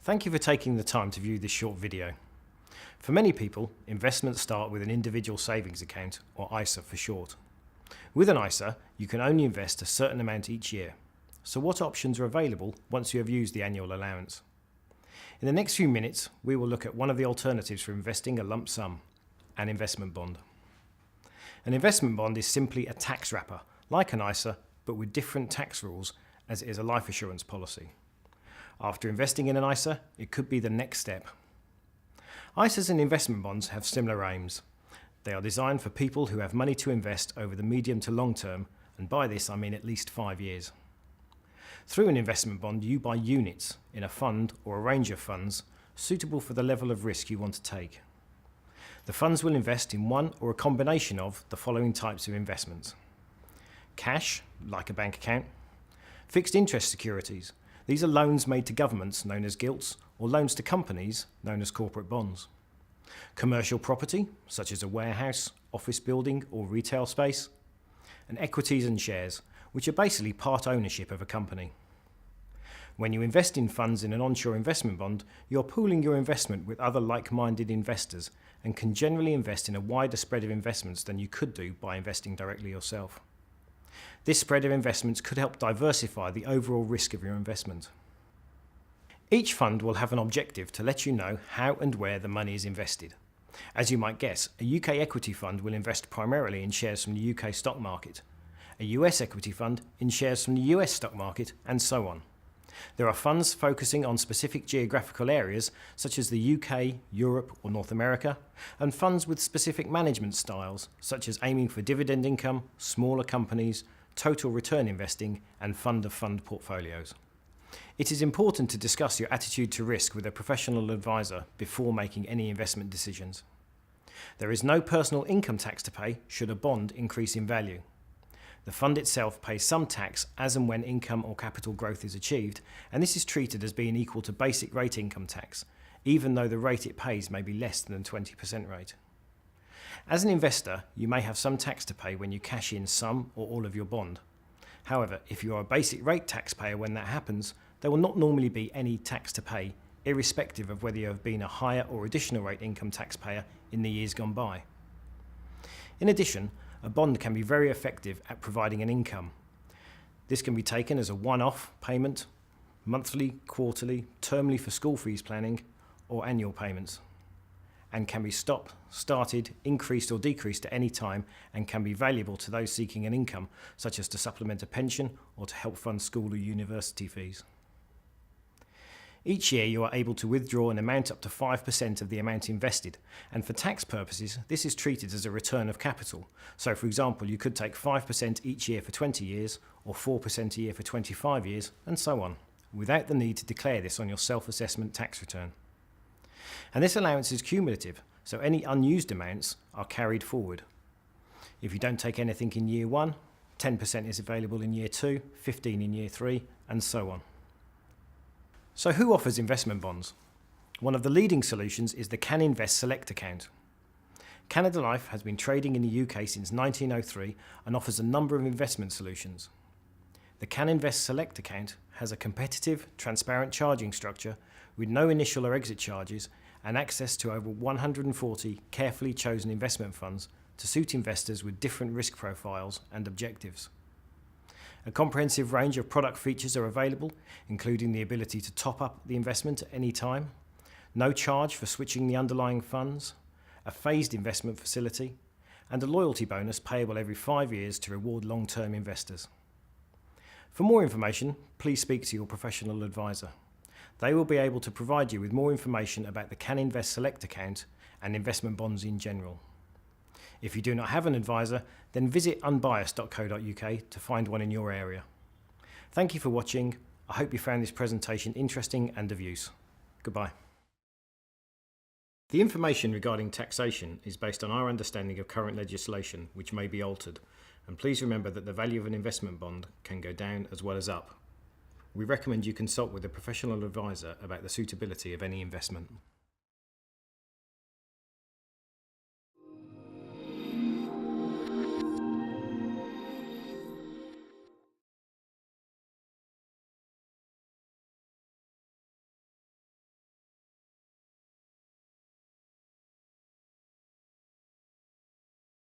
Thank you for taking the time to view this short video. For many people, investments start with an individual savings account, or ISA for short. With an ISA, you can only invest a certain amount each year. So what options are available once you have used the annual allowance? In the next few minutes, we will look at one of the alternatives for investing a lump sum, an investment bond. An investment bond is simply a tax wrapper, like an ISA, but with different tax rules as it is a life assurance policy. After investing in an ISA, it could be the next step. ISAs and investment bonds have similar aims. They are designed for people who have money to invest over the medium to long term, and by this I mean at least 5 years. Through an investment bond, you buy units in a fund or a range of funds suitable for the level of risk you want to take. The funds will invest in one or a combination of the following types of investments: cash, like a bank account; fixed interest securities. These are loans made to governments, known as gilts, or loans to companies, known as corporate bonds; commercial property, such as a warehouse, office building, or retail space; and equities and shares, which are basically part ownership of a company. When you invest in funds in an onshore investment bond, you're pooling your investment with other like-minded investors and can generally invest in a wider spread of investments than you could do by investing directly yourself. This spread of investments could help diversify the overall risk of your investment. Each fund will have an objective to let you know how and where the money is invested. As you might guess, a UK equity fund will invest primarily in shares from the UK stock market, a US equity fund in shares from the US stock market, and so on. There are funds focusing on specific geographical areas such as the UK, Europe or North America, and funds with specific management styles such as aiming for dividend income, smaller companies, total return investing and fund-of-fund portfolios. It is important to discuss your attitude to risk with a professional advisor before making any investment decisions. There is no personal income tax to pay should a bond increase in value. The fund itself pays some tax as and when income or capital growth is achieved, and this is treated as being equal to basic rate income tax, even though the rate it pays may be less than the 20% rate. As an investor, you may have some tax to pay when you cash in some or all of your bond. However, if you are a basic rate taxpayer when that happens, there will not normally be any tax to pay, irrespective of whether you have been a higher or additional rate income taxpayer in the years gone by. In addition, a bond can be very effective at providing an income. This can be taken as a one-off payment, monthly, quarterly, termly for school fees planning, or annual payments, and can be stopped, started, increased or decreased at any time, and can be valuable to those seeking an income, such as to supplement a pension or to help fund school or university fees. Each year you are able to withdraw an amount up to 5% of the amount invested, and for tax purposes this is treated as a return of capital. So for example, you could take 5% each year for 20 years, or 4% a year for 25 years, and so on, without the need to declare this on your self-assessment tax return. And this allowance is cumulative, so any unused amounts are carried forward. If you don't take anything in year 1, 10% is available in year 2, 15% in year 3, and so on. So who offers investment bonds? One of the leading solutions is the Can Invest Select account. Canada Life has been trading in the UK since 1903 and offers a number of investment solutions. The Can Invest Select account has a competitive, transparent charging structure with no initial or exit charges and access to over 140 carefully chosen investment funds to suit investors with different risk profiles and objectives. A comprehensive range of product features are available, including the ability to top up the investment at any time, no charge for switching the underlying funds, a phased investment facility, and a loyalty bonus payable every 5 years to reward long-term investors. For more information, please speak to your professional advisor. They will be able to provide you with more information about the Can Invest Select account and investment bonds in general. If you do not have an advisor, then visit unbiased.co.uk to find one in your area. Thank you for watching. I hope you found this presentation interesting and of use. Goodbye. The information regarding taxation is based on our understanding of current legislation, which may be altered, and please remember that the value of an investment bond can go down as well as up. We recommend you consult with a professional advisor about the suitability of any investment.